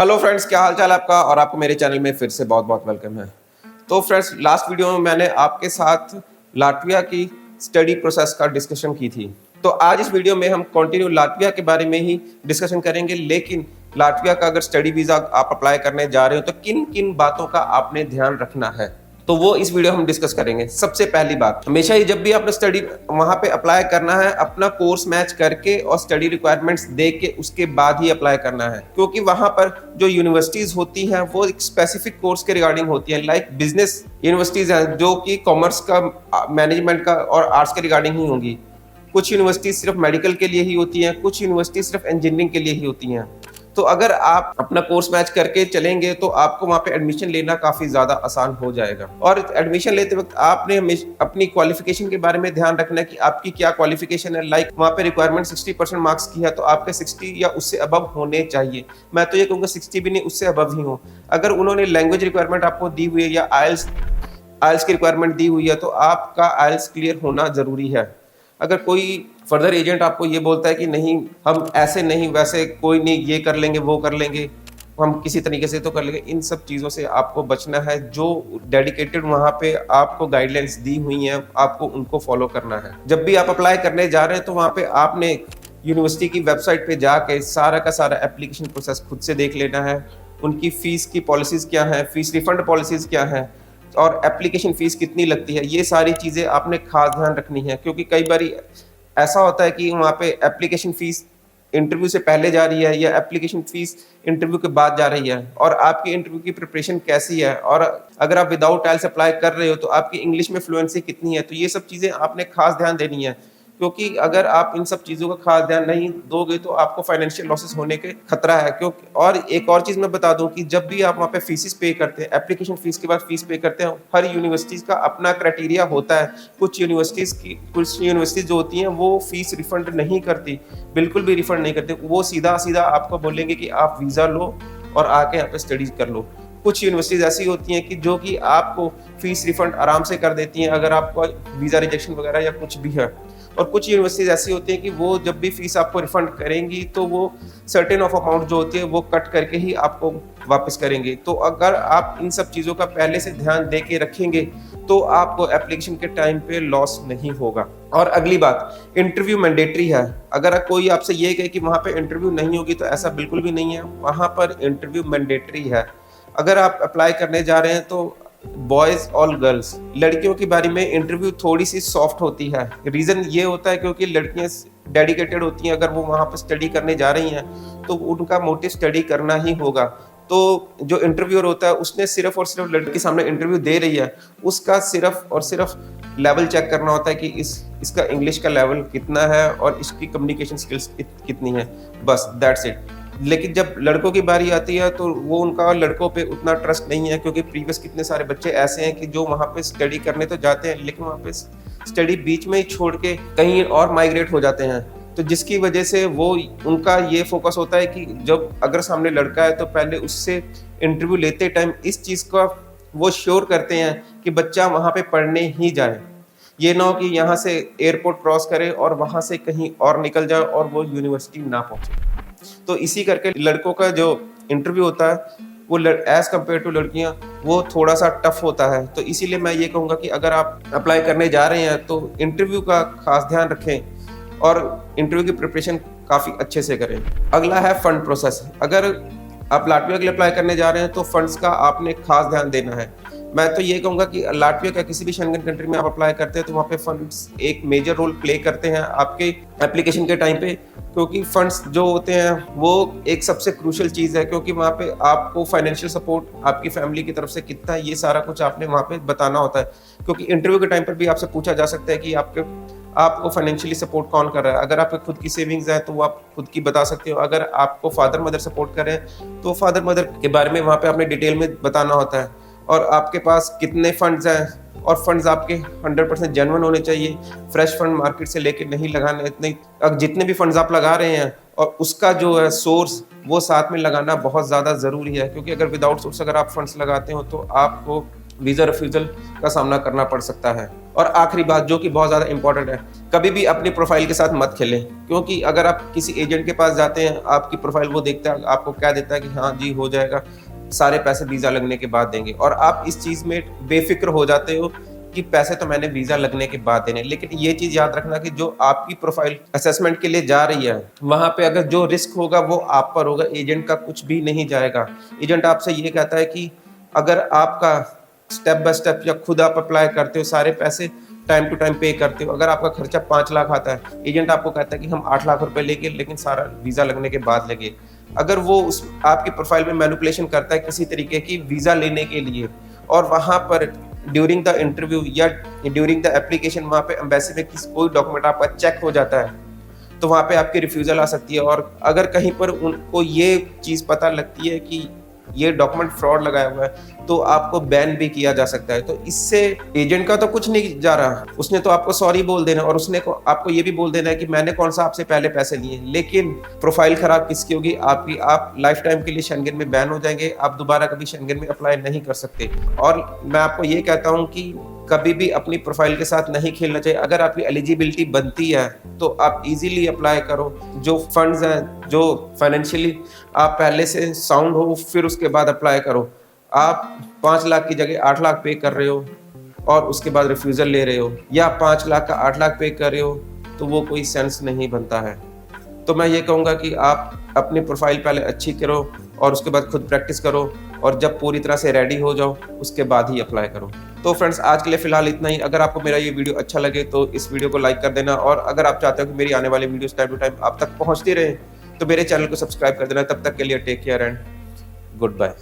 Hello friends, क्या हाल चाल है आपका। और आपको मेरे चैनल में फिर से बहुत बहुत वेलकम है। तो फ्रेंड्स, लास्ट वीडियो में मैंने आपके साथ लाटविया की स्टडी प्रोसेस का डिस्कशन की थी। तो आज इस वीडियो में हम कंटिन्यू लाटविया के बारे में ही डिस्कशन करेंगे। लेकिन लाटविया का अगर स्टडी वीज़ा आप अप्लाई करने जा रहे हो तो किन किन बातों का आपने ध्यान रखना है, तो वो इस वीडियो हम डिस्कस करेंगे। सबसे पहली बात, हमेशा ही जब भी आपने स्टडी वहां पे अप्लाई करना है, अपना कोर्स मैच करके और स्टडी रिक्वायरमेंट्स देख के उसके बाद ही अप्लाई करना है। क्योंकि वहां पर जो यूनिवर्सिटीज होती हैं वो एक स्पेसिफिक कोर्स के रिगार्डिंग होती हैं। लाइक बिजनेस यूनिवर्सिटीज हैं जो कि कॉमर्स का, मैनेजमेंट का और आर्ट्स के रिगार्डिंग ही होंगी। कुछ यूनिवर्सिटीज सिर्फ मेडिकल के लिए ही होती हैं, कुछ यूनिवर्सिटीज सिर्फ इंजीनियरिंग के लिए ही होती हैं। तो अगर आप अपना कोर्स मैच करके चलेंगे तो आपको वहाँ पे एडमिशन लेना काफ़ी ज़्यादा आसान हो जाएगा। और एडमिशन लेते वक्त आपने अपनी क्वालिफिकेशन के बारे में ध्यान रखना है कि आपकी क्या क्वालिफिकेशन है। लाइक वहाँ पे रिक्वायरमेंट 60% मार्क्स की है तो आपके 60 या उससे अबव होने चाहिए। मैं तो ये कहूँगा 60 भी नहीं, उससे अबव ही हो। अगर उन्होंने लैंग्वेज रिक्वायरमेंट आपको दी हुई है या आइल्स की रिक्वायरमेंट दी हुई है तो आपका आइल्स क्लियर होना ज़रूरी है। अगर कोई फर्दर एजेंट आपको ये बोलता है कि नहीं, हम ऐसे नहीं वैसे कोई नहीं, ये कर लेंगे वो कर लेंगे, हम किसी तरीके से तो कर लेंगे, इन सब चीज़ों से आपको बचना है। जो डेडिकेटेड वहाँ पे आपको गाइडलाइंस दी हुई हैं, आपको उनको फॉलो करना है। जब भी आप अप्लाई करने जा रहे हैं तो वहाँ पे आपने यूनिवर्सिटी की वेबसाइट पे जाके सारा का सारा एप्लीकेशन प्रोसेस खुद से देख लेना है। उनकी फ़ीस की पॉलिसीज़ क्या हैं, फ़ीस रिफंड पॉलिसीज़ क्या हैं और एप्लीकेशन फ़ीस कितनी लगती है, ये सारी चीज़ें आपने खास ध्यान रखनी है। क्योंकि कई बार ऐसा होता है कि वहाँ पे एप्लीकेशन फ़ीस इंटरव्यू से पहले जा रही है या एप्लीकेशन फ़ीस इंटरव्यू के बाद जा रही है, और आपकी इंटरव्यू की प्रिपरेशन कैसी है, और अगर आप विदाउट आइल्स अप्लाई कर रहे हो तो आपकी इंग्लिश में फ्लुएंसी कितनी है। तो ये सब चीज़ें आपने खास ध्यान देनी है। क्योंकि अगर आप इन सब चीज़ों का खास ध्यान नहीं दोगे तो आपको फाइनेंशियल लॉसेस होने के खतरा है। क्योंकि और एक और चीज़ मैं बता दूं कि जब भी आप वहाँ पे फीसिस पे करते हैं, एप्लीकेशन फ़ीस के बाद फीस पे करते हैं, हर यूनिवर्सिटीज़ का अपना क्राइटेरिया होता है। कुछ यूनिवर्सिटीज़ जो होती हैं वो फीस रिफंड नहीं करती, बिल्कुल भी रिफंड नहीं करती। वो सीधा सीधा आपको बोलेंगे कि आप वीज़ा लो और आके यहाँ पे स्टडीज़ कर लो। कुछ यूनिवर्सिटीज़ ऐसी होती हैं कि जो कि आपको फीस रिफंड आराम से कर देती हैं अगर आपको वीज़ा रिजेक्शन वगैरह या कुछ भी है। और कुछ यूनिवर्सिटीज़ ऐसी होती हैं कि वो जब भी फीस आपको रिफंड करेंगी तो वो सर्टेन ऑफ अमाउंट जो होती है वो कट करके ही आपको वापस करेंगे। तो अगर आप इन सब चीज़ों का पहले से ध्यान दे के रखेंगे तो आपको एप्लीकेशन के टाइम पे लॉस नहीं होगा। और अगली बात, इंटरव्यू मैंडेटरी है। अगर कोई आपसे ये कहे कि वहाँ पे इंटरव्यू नहीं होगी तो ऐसा बिल्कुल भी नहीं है, वहाँ पर इंटरव्यू मैंडेटरी है। अगर आप अप्लाई करने जा रहे हैं तो बॉयज़ और गर्ल्स, लड़कियों के बारे में इंटरव्यू थोड़ी सी सॉफ्ट होती है। रीज़न ये होता है क्योंकि लड़कियां डेडिकेटेड होती हैं। अगर वो वहाँ पर स्टडी करने जा रही हैं तो उनका मोटिव स्टडी करना ही होगा। तो जो इंटरव्यूअर होता है उसने सिर्फ और सिर्फ लड़की के सामने इंटरव्यू दे रही है, उसका सिर्फ और सिर्फ लेवल चेक करना होता है कि इसका इंग्लिश का लेवल कितना है और इसकी कम्युनिकेशन स्किल्स कितनी है, बस दैट्स इट। लेकिन जब लड़कों की बारी आती है तो वो उनका लड़कों पे उतना ट्रस्ट नहीं है, क्योंकि प्रीवियस कितने सारे बच्चे ऐसे हैं कि जो वहाँ पे स्टडी करने तो जाते हैं लेकिन वहाँ पे स्टडी बीच में ही छोड़ के कहीं और माइग्रेट हो जाते हैं। तो जिसकी वजह से वो उनका ये फोकस होता है कि जब अगर सामने लड़का है तो पहले उससे इंटरव्यू लेते टाइम इस चीज़ का वो श्योर करते हैं कि बच्चा वहाँ पे पढ़ने ही जाए। ये ना हो कि यहाँ से एयरपोर्ट क्रॉस करे और वहाँ से कहीं और निकल जाए और वो यूनिवर्सिटी ना पहुँचे। तो इसी करके लड़कों का जो इंटरव्यू होता है वो एज कम्पेयर टू लड़कियां वो थोड़ा सा टफ होता है। तो इसीलिए मैं ये कहूँगा कि अगर आप अप्लाई करने जा रहे हैं तो इंटरव्यू का खास ध्यान रखें और इंटरव्यू की प्रिपरेशन काफ़ी अच्छे से करें। अगला है फंड प्रोसेस। अगर आप लाटविया के लिए अप्लाई करने जा रहे हैं तो फंड्स का आपने खास ध्यान देना है। मैं तो ये कहूँगा कि लाटविया का किसी भी शेंगन कंट्री में आप अप्लाई करते हैं तो वहाँ पे फंड्स एक मेजर रोल प्ले करते हैं आपके एप्लीकेशन के टाइम पे। क्योंकि फंड्स जो होते हैं वो एक सबसे क्रूशियल चीज़ है, क्योंकि वहाँ पे आपको फाइनेंशियल सपोर्ट आपकी फैमिली की तरफ से कितना है ये सारा कुछ आपने वहाँ पे बताना होता है। क्योंकि इंटरव्यू के टाइम पर भी आपसे पूछा जा सकता है कि आपको फाइनेंशियली सपोर्ट कौन कर रहा है। अगर आपके खुद की सेविंग्स है तो वो आप खुद की बता सकते हो। अगर आपको फादर मदर सपोर्ट कर रहे हैं तो फादर मदर के बारे में वहाँ पे आपने डिटेल में बताना होता है। और आपके पास कितने फंड्स हैं और फंड्स आपके 100% जेन्युइन होने चाहिए। फ्रेश फंड मार्केट से लेके नहीं लगाना। इतने जितने भी फंड्स आप लगा रहे हैं और उसका जो है सोर्स वो साथ में लगाना बहुत ज़्यादा ज़रूरी है। क्योंकि अगर विदाउट सोर्स अगर आप फंड्स लगाते हो तो आपको वीज़ा रिफ्यूज़ल का सामना करना पड़ सकता है। और आखिरी बात जो कि बहुत ज़्यादा इंपॉर्टेंट है, कभी भी अपनी प्रोफाइल के साथ मत खेलें, क्योंकि अगर आप किसी एजेंट के पास जाते हैं, आपकी प्रोफाइल वो देखता है, आपको कह देता है कि हाँ जी हो जाएगा, सारे पैसे वीज़ा लगने के बाद देंगे, और आप इस चीज़ में बेफिक्र हो जाते हो कि पैसे तो मैंने वीज़ा लगने के बाद देने। लेकिन ये चीज़ याद रखना कि जो आपकी प्रोफाइल असेसमेंट के लिए जा रही है, वहाँ पे अगर जो रिस्क होगा वो आप पर होगा, एजेंट का कुछ भी नहीं जाएगा। एजेंट आपसे ये कहता है कि अगर आपका स्टेप बाय स्टेप या खुद आप अप्लाई करते हो, सारे पैसे टाइम टू टाइम पे करते हो, अगर आपका खर्चा 5 लाख आता है, एजेंट आपको कहता है कि हम 8 लाख रुपए लेंगे, लेकिन सारा वीज़ा लगने के बाद लगे। अगर वो उस आपकी प्रोफाइल में मैनिपुलेशन करता है किसी तरीके की वीज़ा लेने के लिए, और वहाँ पर ड्यूरिंग द इंटरव्यू या ड्यूरिंग द एप्लीकेशन वहाँ पे एम्बेसी में कोई डॉक्यूमेंट आपका चेक हो जाता है, तो वहाँ पे आपकी रिफ्यूज़ल आ सकती है। और अगर कहीं पर उनको ये चीज़ पता लगती है कि ये डॉक्यूमेंट फ्रॉड लगाया हुआ है, तो आपको बैन भी किया जा सकता है। तो इससे एजेंट का तो कुछ नहीं जा रहा, उसने तो आपको सॉरी बोल देना, और उसने आपको ये भी बोल देना है कि मैंने कौन सा आपसे पहले पैसे लिए। लेकिन प्रोफाइल खराब किसकी होगी? आपकी। आप लाइफ टाइम के लिए शेंगेन में बैन हो जाएंगे, आप दोबारा कभी शेंगेन में अप्लाई नहीं कर सकते। और मैं आपको ये कहता हूँ कि कभी भी अपनी प्रोफाइल के साथ नहीं खेलना चाहिए। अगर आपकी एलिजिबिलिटी बनती है तो आप इजीली अप्लाई करो। जो फंड्स हैं, जो फाइनेंशियली आप पहले से साउंड हो, फिर उसके बाद अप्लाई करो। आप 5 लाख की जगह 8 लाख पे कर रहे हो और उसके बाद रिफ्यूज़ल ले रहे हो, या 5 लाख का 8 लाख पे कर रहे हो, तो वो कोई सेंस नहीं बनता है। तो मैं ये कहूँगा कि आप अपनी प्रोफाइल पहले अच्छी करो और उसके बाद खुद प्रैक्टिस करो, और जब पूरी तरह से रेडी हो जाओ उसके बाद ही अप्लाई करो। तो फ्रेंड्स, आज के लिए फ़िलहाल इतना ही। अगर आपको मेरा ये वीडियो अच्छा लगे तो इस वीडियो को लाइक कर देना, और अगर आप चाहते हो कि मेरी आने वाली वीडियोस टाइम टू टाइम आप तक पहुँचती रहे, तो मेरे चैनल को सब्सक्राइब कर देना। तब तक के लिए take care and good bye.